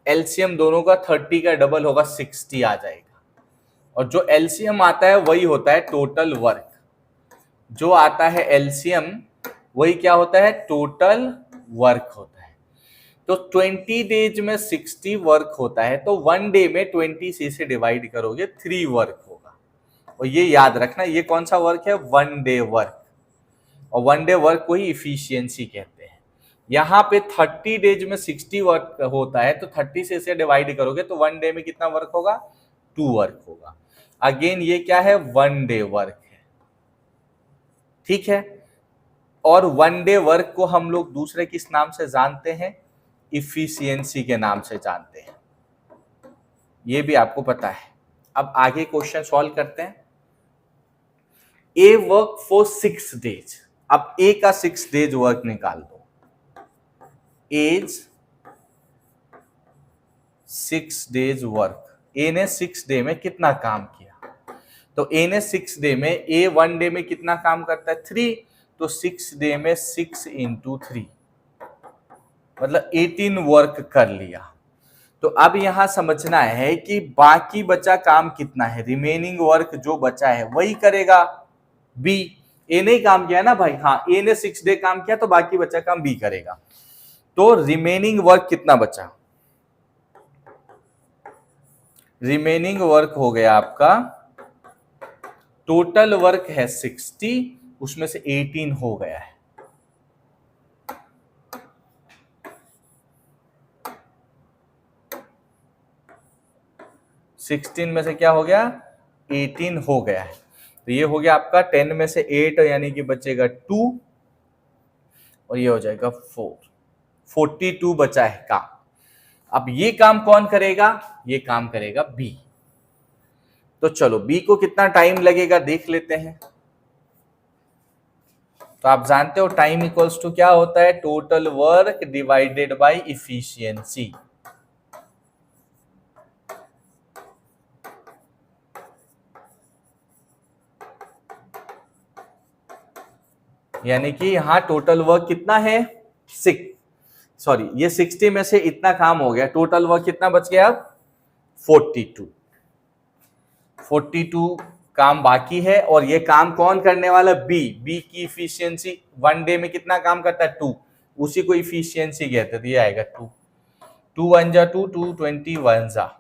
एलसीएम दोनों का 30 का डबल होगा, 60 आ जाएगा। और जो एलसीएम आता है वही होता है टोटल वर्क। जो आता है एलसीएम वही क्या होता है, टोटल वर्क होता है। तो 20 डेज में 60 वर्क होता है, तो 1 डे में 20 से डिवाइड करोगे 3 वर्क होगा। और ये याद रखना, ये कौन सा वर्क है, 1 डे वर्क। और 1 डे वर्क को ही इफिशियंसी कहते हैं। यहाँ पे 30 डेज में 60 वर्क होता है, तो 30 से इसे डिवाइड करोगे तो 1 डे में कितना वर्क होगा, 2 वर्क होगा। अगेन ये क्या है, 1 डे वर्क है, ठीक है। और 1 डे वर्क को हम लोग दूसरे किस नाम से जानते हैं, इफिशियंसी के नाम से जानते हैं, ये भी आपको पता है। अब आगे क्वेश्चन सॉल्व करते हैं। ए वर्क फॉर 6 डेज। अब ए का 6 डेज वर्क निकाल दो। एज 6 डेज वर्क, ए ने 6 डे में कितना काम किया, तो ए ने 6 डे में, ए 1 डे में कितना काम करता है, 3, तो 6 डे में 6 इंटू 3 मतलब 18 वर्क कर लिया। तो अब यहां समझना है कि बाकी बचा काम कितना है, रिमेनिंग वर्क जो बचा है वही करेगा बी। ए ने ही काम किया ना भाई, हाँ ए ने 6 डे काम किया तो बाकी बचा काम बी करेगा। तो रिमेनिंग वर्क कितना बचा? रिमेनिंग वर्क हो गया आपका, टोटल वर्क है 60, उसमें से 18 हो गया है। सिक्सटीन में से क्या हो गया? 18 हो गया है। तो ये हो गया आपका 10 में से 8 यानी कि बचेगा 2 और ये हो जाएगा 4। 42 बचा है काम। अब ये काम कौन करेगा? ये काम करेगा बी। तो चलो बी को कितना टाइम लगेगा देख लेते हैं। तो आप जानते हो टाइम इक्वल्स टू क्या होता है? Total work divided by efficiency. यानी कि यहां टोटल वर्क कितना है? 6, ये 60 में से इतना काम हो गया, टोटल वर्क कितना बच गया? अब 42 काम बाकी है। और ये काम कौन करने वाला? बी। बी की इफिशियंसी 1 डे में कितना काम करता है? 2। उसी को इफिशियंसी कहते हैं। तो ये आएगा 2 1 जा 2 2 21 जा,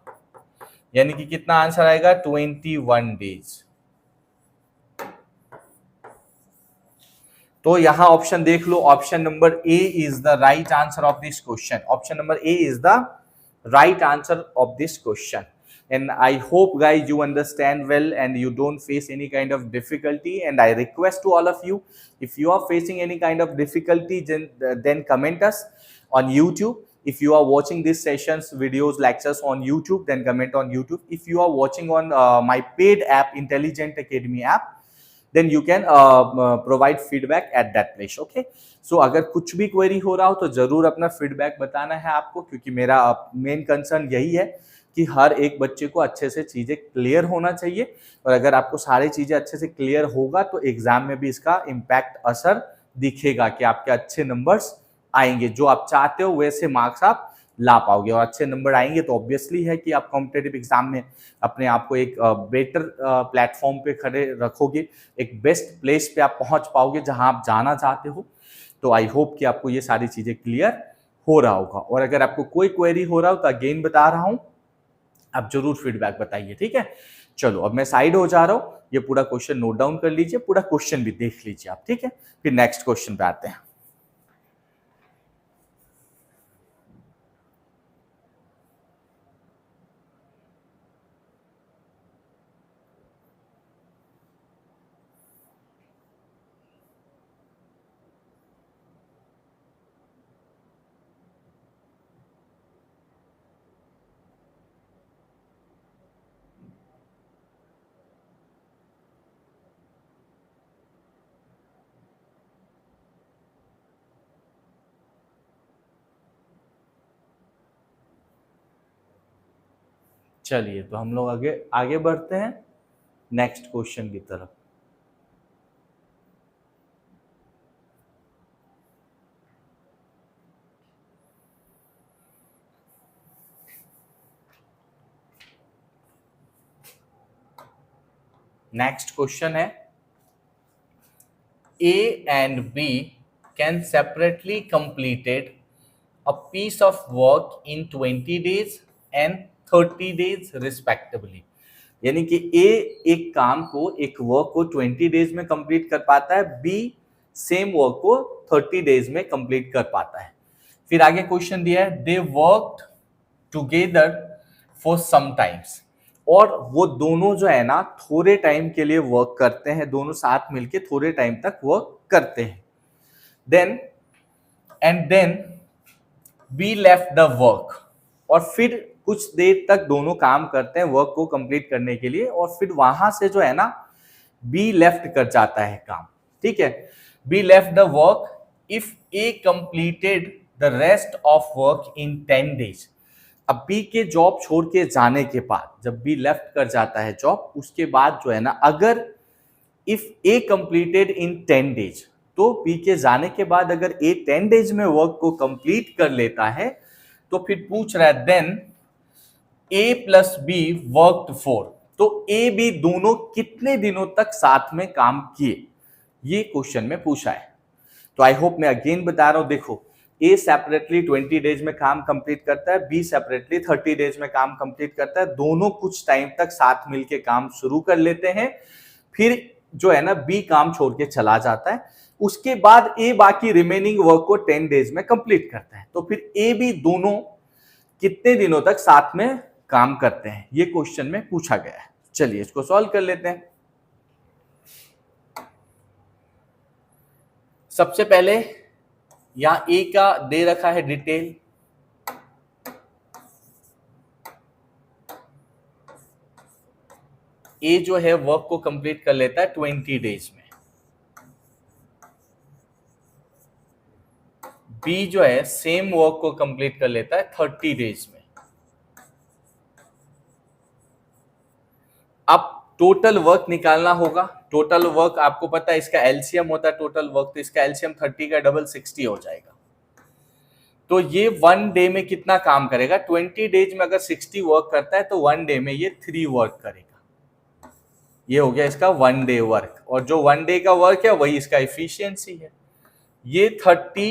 यानी कि कितना आंसर आएगा? 21 डेज। तो यहां ऑप्शन देख लो, option number A is the right answer of this question. Option number A is the right answer of this question, and I hope guys you understand well and you don't face any kind of difficulty. And I request to all of you, if you are facing any kind of difficulty, then comment us on YouTube. If you are watching these sessions, videos, lectures on YouTube, then comment on YouTube. If you are watching on my paid app, Intelligent Academy app, then you can provide feedback at that place. Okay, so अगर कुछ भी query हो रहा हो तो जरूर अपना feedback बताना है आपको, क्योंकि मेरा मेन कंसर्न यही है कि हर एक बच्चे को अच्छे से चीजें क्लियर होना चाहिए। और अगर आपको सारी चीजें अच्छे से क्लियर होगा तो एग्जाम में भी इसका इम्पैक्ट असर दिखेगा कि आपके अच्छे नंबर्स आएंगे, जो आप चाहते हो वैसे मार्क्स आप ला पाओगे। और अच्छे नंबर आएंगे तो ऑब्वियसली है कि आप कॉम्पिटेटिव एग्जाम में अपने आप को एक बेटर प्लेटफॉर्म पे खड़े रखोगे, एक बेस्ट प्लेस पे आप पहुंच पाओगे जहां आप जाना चाहते हो। तो आई होप कि आपको ये सारी चीजें क्लियर हो रहा होगा। और अगर आपको कोई क्वेरी हो रहा हो तो अगेन बता रहा हूं, आप जरूर फीडबैक बताइए, ठीक है। चलो अब मैं साइड हो जा रहा हूं, ये पूरा क्वेश्चन नोट डाउन कर लीजिए, पूरा क्वेश्चन भी देख लीजिए आप, ठीक है। फिर नेक्स्ट क्वेश्चन पे आते हैं। चलिए तो हम लोग आगे आगे बढ़ते हैं नेक्स्ट क्वेश्चन की तरफ। नेक्स्ट क्वेश्चन है, A and B can separately completed a piece of work in 20 days and 30 days respectively। यानी कि A एक काम को, एक वर्क को 20 डेज में कंप्लीट कर पाता है, B सेम वर्क को 30 डेज में कंप्लीट कर पाता है। फिर आगे क्वेश्चन दिया है, they worked together for some times, और वो दोनों जो है ना थोड़े टाइम के लिए वर्क करते हैं, दोनों साथ मिलके थोड़े टाइम तक वर्क करते हैं। Then B left the work, और फिर कुछ देर तक दोनों काम करते हैं वर्क को कंप्लीट करने के लिए, और फिर वहां से जो है ना बी लेफ्ट कर जाता है काम, ठीक है। B left the work if A completed the rest of work in 10 days. अब बी के जॉब छोड़ के जाने के बाद, जब बी लेफ्ट कर जाता है जॉब, उसके बाद जो है ना, अगर if A completed in 10 days, तो बी के जाने के बाद अगर ए 10 डेज में वर्क को कंप्लीट कर लेता है, तो फिर पूछ रहा है then A plus B worked for, तो ए बी दोनों कितने दिनों तक साथ में काम किए। ये क्वेश्चन में पूछा है। तो आई होप मैं अगेन बता रहा हूं, देखो ए सेपरेटली 20 डेज में काम कंप्लीट करता है, बी सेपरेटली 30 डेज में काम कंप्लीट करता है, दोनों कुछ टाइम तक साथ मिलके काम शुरू कर लेते हैं, फिर जो है ना बी काम छोड़ के चला जाता है, उसके बाद ए बाकी रिमेनिंग वर्क को 10 डेज में कंप्लीट करता है। तो फिर ए बी दोनों कितने दिनों तक साथ में काम करते हैं, ये क्वेश्चन में पूछा गया है। चलिए इसको सॉल्व कर लेते हैं। सबसे पहले यहां ए का दे रखा है डिटेल, ए जो है वर्क को कंप्लीट कर लेता है 20 डेज में, बी जो है सेम वर्क को कंप्लीट कर लेता है 30 डेज में। अब टोटल वर्क निकालना होगा। टोटल वर्क आपको पता है इसका एलसीएम होता है टोटल वर्क, तो इसका एलसीएम 30 का डबल 60 हो जाएगा। तो ये 1 डे में कितना काम करेगा, 20 डेज में अगर 60 वर्क करता है तो 1 डे में ये 3 वर्क करेगा। ये हो गया इसका 1 डे वर्क, और जो 1 डे का वर्क है वही इसका इफिशियंसी है। ये 30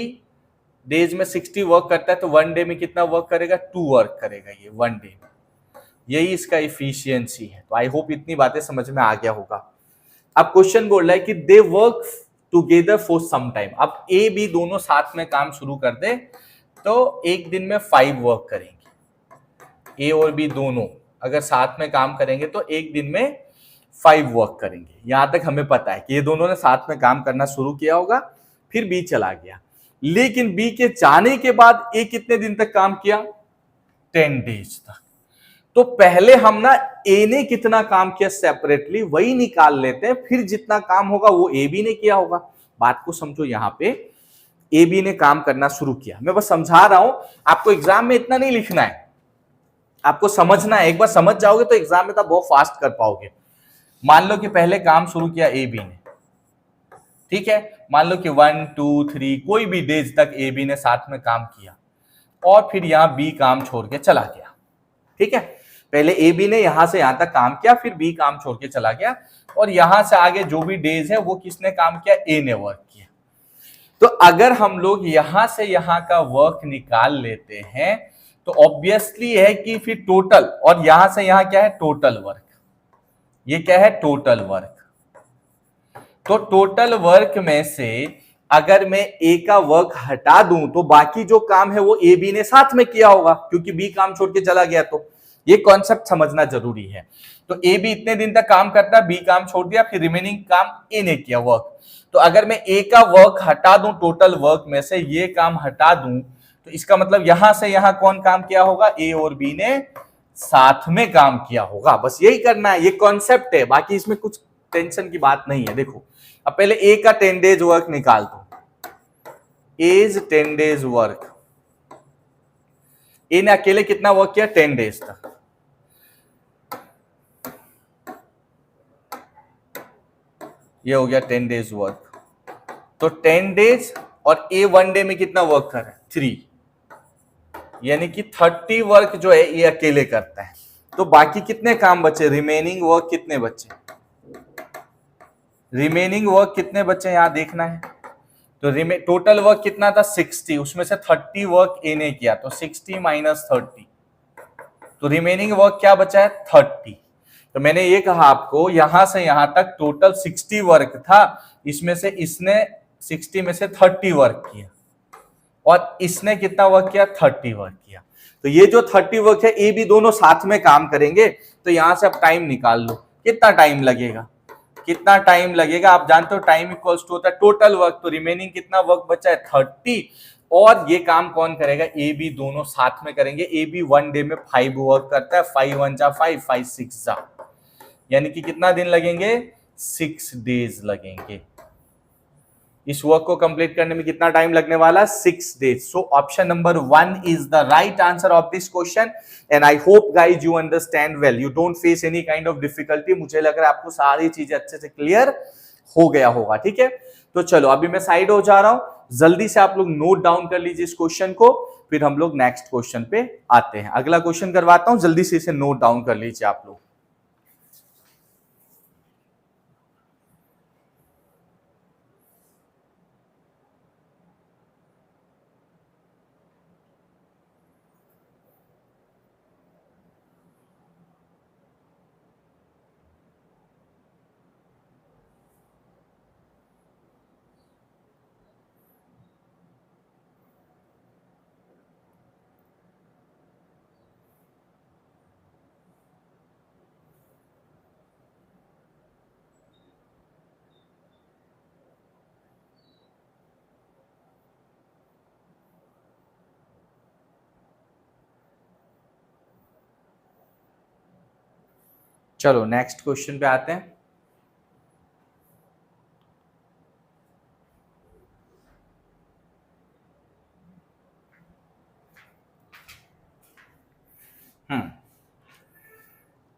डेज में 60 वर्क करता है तो 1 डे में कितना वर्क करेगा, 2 वर्क करेगा ये 1 डे में, यही इसका इफिशियंसी है। तो आई होप इतनी बातें समझ में आ गया होगा। अब क्वेश्चन बोल रहा है कि they work together for some time. अब ए बी दोनों साथ में काम शुरू कर दे तो एक दिन में 5 वर्क करेंगे। ए और बी दोनों अगर साथ में काम करेंगे तो एक दिन में 5 वर्क करेंगे। यहां तक हमें पता है कि ये दोनों ने साथ में काम करना शुरू किया होगा, फिर बी चला गया। लेकिन बी के जाने के बाद ए कितने दिन तक काम किया, 10 डेज तक। तो पहले हम ना ए ने कितना काम किया सेपरेटली वही निकाल लेते हैं, फिर जितना काम होगा वो ए बी ने किया होगा। बात को समझो, यहां पे ए बी ने काम करना शुरू किया। मैं बस समझा रहा हूं, आपको एग्जाम में इतना नहीं लिखना है, आपको समझना है। एक बार समझ जाओगे तो एग्जाम में तो बहुत फास्ट कर पाओगे। मान लो कि पहले काम शुरू किया ए बी ने, ठीक है, मान लो कि 1 2 3 कोई भी डेज तक ए बी ने साथ में काम किया, और फिर यहां बी काम छोड़ के चला गया। ठीक है, पहले ए बी ने यहां से यहां तक काम किया, फिर बी काम छोड़ के चला गया, और यहां से आगे जो भी डेज है वो किसने काम किया, ए ने वर्क किया। तो अगर हम लोग यहां से यहां का वर्क निकाल लेते हैं तो ऑब्वियसली है कि फिर टोटल, और यहां से यहां क्या है, टोटल वर्क। ये क्या है, टोटल वर्क। तो टोटल वर्क में से अगर मैं ए का वर्क हटा दूं तो बाकी जो काम है वो ए बी ने साथ में किया होगा, क्योंकि बी काम छोड़ के चला गया। तो ये कॉन्सेप्ट समझना जरूरी है। तो ए बी इतने दिन तक काम करता है, बी काम छोड़ दिया, फिर रिमेनिंग काम ए ने किया वर्क। तो अगर मैं ए का वर्क हटा दूं टोटल वर्क में से, ये काम हटा दूं, तो इसका मतलब यहां से यहां कौन काम किया होगा, ए और बी ने साथ में काम किया होगा। बस यही करना है, ये कॉन्सेप्ट है, बाकी इसमें कुछ टेंशन की बात नहीं है। देखो अब पहले ए का 10 डेज वर्क निकाल दो, एज 10 डेज वर्क। ए ने अकेले कितना वर्क किया, 10 डेज तक। ये हो गया 10 डेज वर्क। तो 10 डेज और ए 1 डे में कितना वर्क कर रहा है, 3, यानी कि 30 वर्क जो है ये अकेले करता है। तो बाकी कितने काम बचे, रिमेनिंग वर्क कितने बचे, रिमेनिंग वर्क कितने बचे यहां देखना है। तो टोटल वर्क कितना था, 60, उसमें से 30 वर्क ए ने किया, तो 60 माइनस 30, तो रिमेनिंग वर्क क्या बचा है, 30। तो मैंने ये कहा आपको यहां से यहां तक टोटल 60 वर्क था, इसमें से इसने 60 में से 30 वर्क किया, और इसने कितना वर्क किया, 30 वर्क किया। तो ये जो 30 वर्क है ए बी दोनों साथ में काम करेंगे। तो यहां से आप टाइम निकाल लो, कितना टाइम लगेगा, कितना टाइम लगेगा। आप जानते हो टाइम इक्वल्स टू होता है टोटल वर्क। तो रिमेनिंग कितना वर्क बचा है, 30, और ये काम कौन करेगा, ए बी दोनों साथ में करेंगे। ए बी 1 डे में 5 वर्क करता है, 5 1 जा 5, 5 6 जा, यानी कि कितना दिन लगेंगे, 6 डेज लगेंगे। इस वर्क को कंप्लीट करने में कितना टाइम लगने वाला, 6 days. So option number 1 is the right answer of this question, and I hope guys you understand well, you don't face any kind of difficulty. मुझे लग रहा है आपको सारी चीजें अच्छे से क्लियर हो गया होगा। ठीक है, तो चलो अभी मैं साइड हो जा रहा हूं, जल्दी से आप लोग नोट डाउन कर लीजिए इस क्वेश्चन को, फिर हम लोग नेक्स्ट क्वेश्चन पे आते हैं। अगला क्वेश्चन करवाता हूं, जल्दी से इसे नोट डाउन कर लीजिए आप लोग। चलो नेक्स्ट क्वेश्चन पे आते हैं।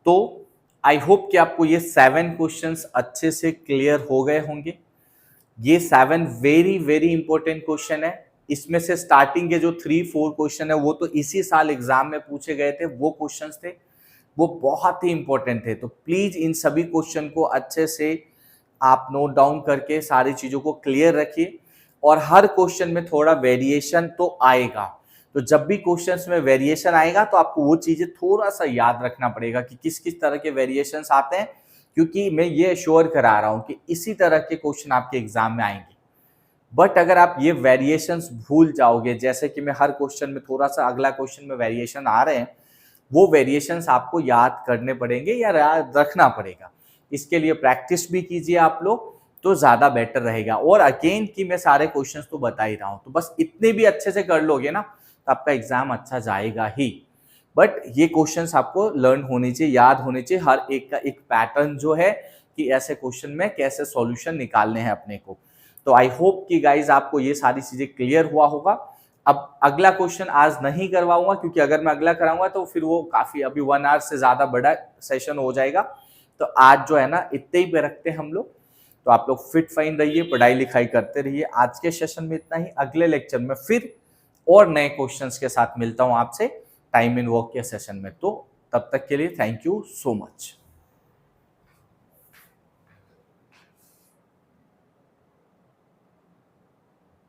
तो आई होप कि आपको ये 7 क्वेश्चंस अच्छे से क्लियर हो गए होंगे। ये 7 वेरी वेरी इंपॉर्टेंट क्वेश्चन है। इसमें से स्टार्टिंग के जो 3-4 क्वेश्चन है वो तो इसी साल एग्जाम में पूछे गए थे, वो क्वेश्चंस थे, वो बहुत ही इंपॉर्टेंट थे। तो प्लीज इन सभी क्वेश्चन को अच्छे से आप नोट डाउन करके सारी चीजों को क्लियर रखिए। और हर क्वेश्चन में थोड़ा वेरिएशन तो आएगा, तो जब भी क्वेश्चंस में वेरिएशन आएगा तो आपको वो चीजें थोड़ा सा याद रखना पड़ेगा कि किस किस तरह के वेरिएशंस आते हैं, क्योंकि मैं ये श्योर करा रहा हूं कि इसी तरह के क्वेश्चन आपके एग्जाम में आएंगे। बट अगर आप ये वेरिएशंस भूल जाओगे, जैसे कि मैं हर क्वेश्चन में थोड़ा सा अगला क्वेश्चन में वेरिएशन आ रहे हैं, वो वेरिएशंस आपको याद करने पड़ेंगे या याद रखना पड़ेगा। इसके लिए प्रैक्टिस भी कीजिए आप लोग, तो ज्यादा बेटर रहेगा। और अगेन कि मैं सारे क्वेश्चंस तो बता ही रहा हूं, तो बस इतने भी अच्छे से कर लोगे ना तो आपका एग्जाम अच्छा जाएगा ही। बट ये क्वेश्चंस आपको लर्न होने चाहिए, याद होने चाहिए, हर एक का एक पैटर्न जो है कि ऐसे क्वेश्चन में कैसे सॉल्यूशन निकालने हैं अपने को। तो आई होप कि गाइज आपको ये सारी चीजें क्लियर हुआ होगा। अब अगला क्वेश्चन आज नहीं करवाऊंगा, क्योंकि अगर मैं अगला कराऊंगा तो फिर वो काफी अभी 1 आवर से ज्यादा बड़ा सेशन हो जाएगा। तो आज जो है ना इतने ही पे रखते हैं हम लोग। तो आप लोग फिट फाइन रहिए, पढ़ाई लिखाई करते रहिए। आज के सेशन में इतना ही, अगले लेक्चर में फिर और नए क्वेश्चंस के साथ मिलता हूं आपसे टाइम इन वर्क के सेशन में। तो तब तक के लिए थैंक यू सो मच।